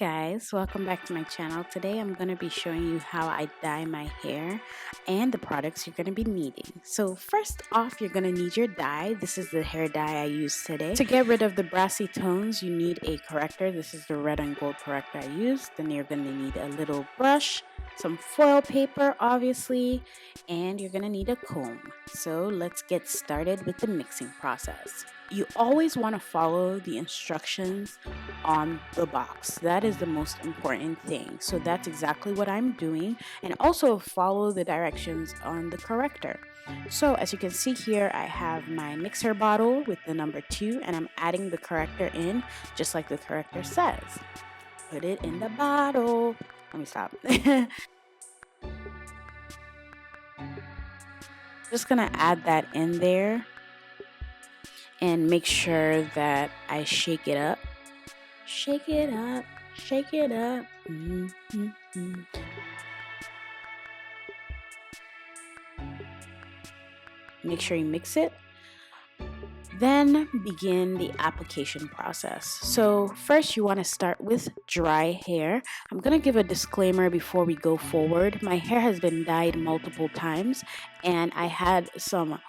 guys, welcome back to my channel. Today I'm going to be showing you how I dye my hair and the products you're going to be needing. So first off, you're going to need your dye. This is the hair dye I used today. To get rid of the brassy tones, you need a corrector. This is the red and gold corrector I used. Then you're going to need a little brush, some foil paper obviously, and you're going to need a comb. So let's get started with the mixing process. You always want to follow the instructions on the box. That is the most important thing. So that's exactly what I'm doing, and also follow the directions on the corrector. So as you can see here, I have my mixer bottle with the number 2, and I'm adding the corrector in just like the corrector says. Put it in the bottle. Let me stop. Just gonna add that in there and make sure that I shake it up. Shake it up, shake it up. Make sure you mix it. Then begin the application process. So first you want to start with dry hair. I'm going to give a disclaimer before we go forward. My hair has been dyed multiple times and I had some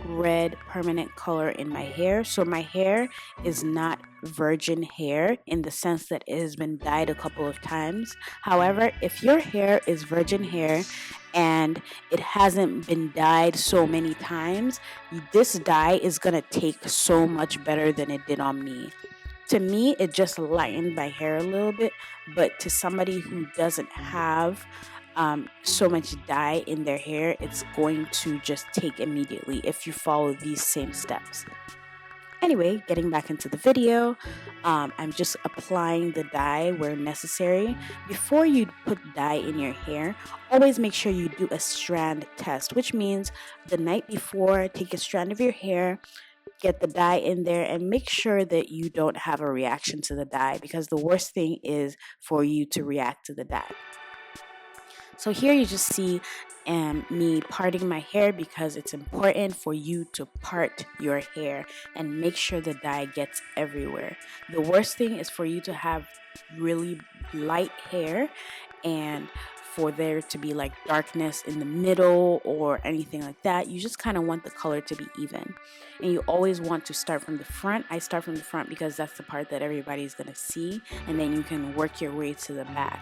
red permanent color in my hair, so my hair is not virgin hair in the sense that it has been dyed a couple of times. However, if your hair is virgin hair and it hasn't been dyed so many times, this dye is gonna take so much better than it did on me. To me, it just lightened my hair a little bit, but to somebody who doesn't have so much dye in their hair, it's going to just take immediately if you follow these same steps. Anyway, getting back into the video, I'm just applying the dye where necessary. Before you put dye in your hair, always make sure you do a strand test, which means the night before, take a strand of your hair, get the dye in there, and make sure that you don't have a reaction to the dye, because the worst thing is for you to react to the dye. So here you just see me parting my hair, because it's important for you to part your hair and make sure the dye gets everywhere. The worst thing is for you to have really light hair and for there to be like darkness in the middle or anything like that. You just kind of want the color to be even. And you always want to start from the front. I start from the front because that's the part that everybody's going to see, and then you can work your way to the back.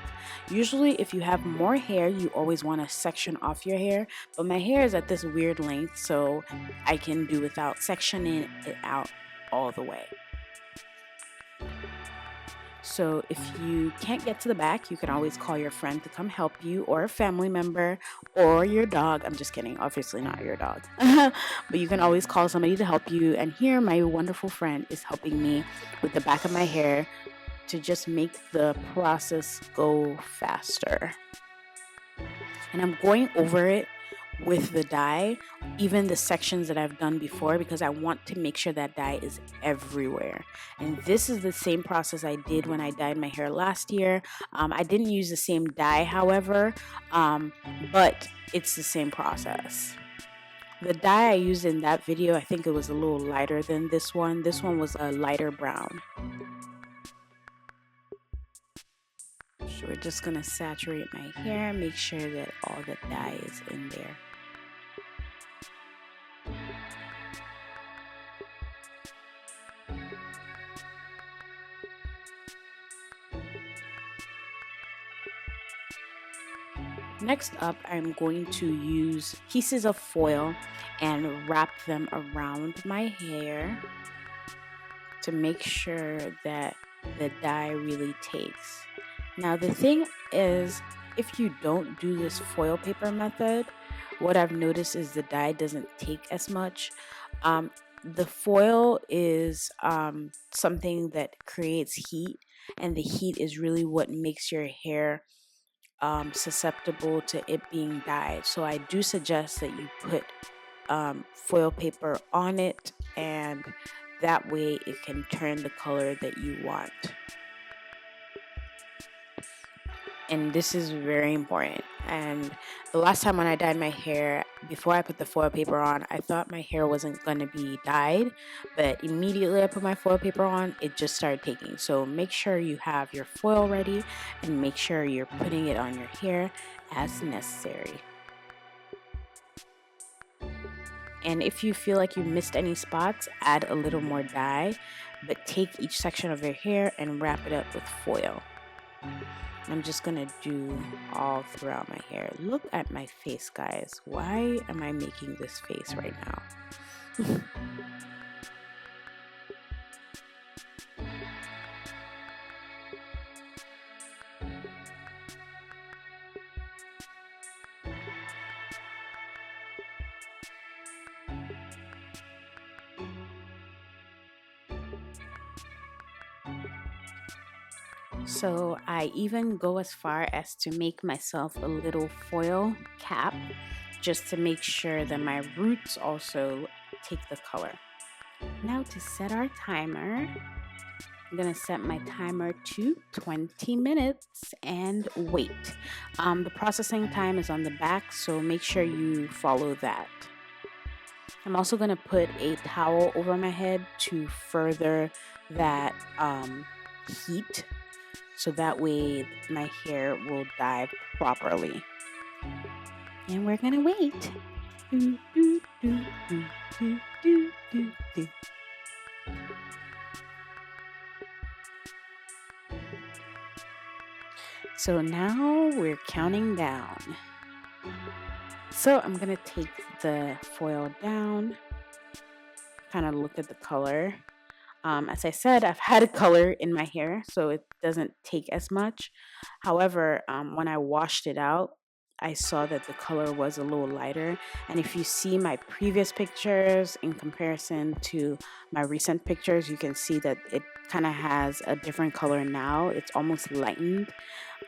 Usually if you have more hair, you always want to section off your hair, but my hair is at this weird length, so I can do without sectioning it out all the way. So if you can't get to the back, you can always call your friend to come help you, or a family member, or your dog. I'm just kidding, obviously not your dog. But you can always call somebody to help you. And here my wonderful friend is helping me with the back of my hair to just make the process go faster. And I'm going over it with the dye, even the sections that I've done before, because I want to make sure that dye is everywhere. And this is the same process I did when I dyed my hair last year. I didn't use the same dye, however, but it's the same process. The dye I used in that video, I think it was a little lighter than this one. This one was a lighter brown. So we're just going to saturate my hair, make sure that all the dye is in there. Next up, I'm going to use pieces of foil and wrap them around my hair to make sure that the dye really takes. Now the thing is, if you don't do this foil paper method, what I've noticed is the dye doesn't take as much. The foil is something that creates heat, and the heat is really what makes your hair susceptible to it being dyed. So I do suggest that you put foil paper on it, and that way it can turn the color that you want. And this is very important. And the last time when I dyed my hair, before I put the foil paper on, I thought my hair wasn't going to be dyed, but immediately I put my foil paper on, it just started taking. So make sure you have your foil ready and make sure you're putting it on your hair as necessary. And if you feel like you missed any spots, add a little more dye, but take each section of your hair and wrap it up with foil. I'm just gonna do all throughout my hair. Look at my face, guys. Why am I making this face right now? So I even go as far as to make myself a little foil cap just to make sure that my roots also take the color. Now to set our timer, I'm gonna set my timer to 20 minutes and wait. The processing time is on the back, so make sure you follow that. I'm also gonna put a towel over my head to further that heat, so that way my hair will dye properly. And we're gonna wait. So now we're counting down. So I'm gonna take the foil down, kind of look at the color. As I said, I've had a color in my hair, so it doesn't take as much. However, when I washed it out, I saw that the color was a little lighter. And if you see my previous pictures in comparison to my recent pictures, you can see that it kind of has a different color now. It's almost lightened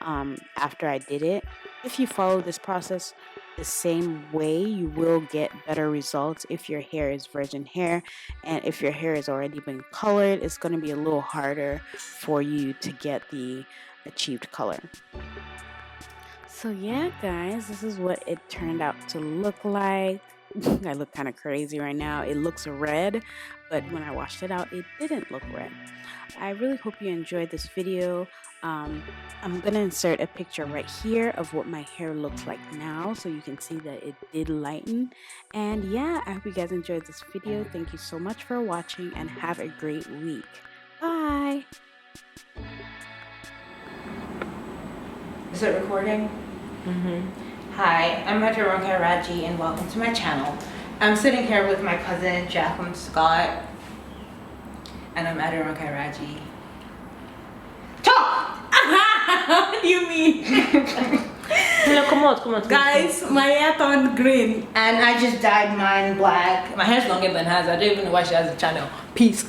after I did it. If you follow this process the same way, you will get better results if your hair is virgin hair, and if your hair has already been colored, it's going to be a little harder for you to get the achieved color. So yeah, guys, this is what it turned out to look like. I look kind of crazy right now. It looks red, but when I washed it out, it didn't look red. I really hope you enjoyed this video. I'm gonna insert a picture right here of what my hair looks like now, so you can see that it did lighten. And yeah, I hope you guys enjoyed this video. Thank you so much for watching and have a great week. Bye. Is it recording? Hi, I'm Dr. Ronkeraji and welcome to my channel. I'm sitting here with my cousin Jacqueline Scott, and I'm Dr. Ronkeraji. Talk! What do you mean? No, come on. Guys, my hair turned green and I just dyed mine black. My hair's longer than hers. I don't even know why she has a channel. Peace.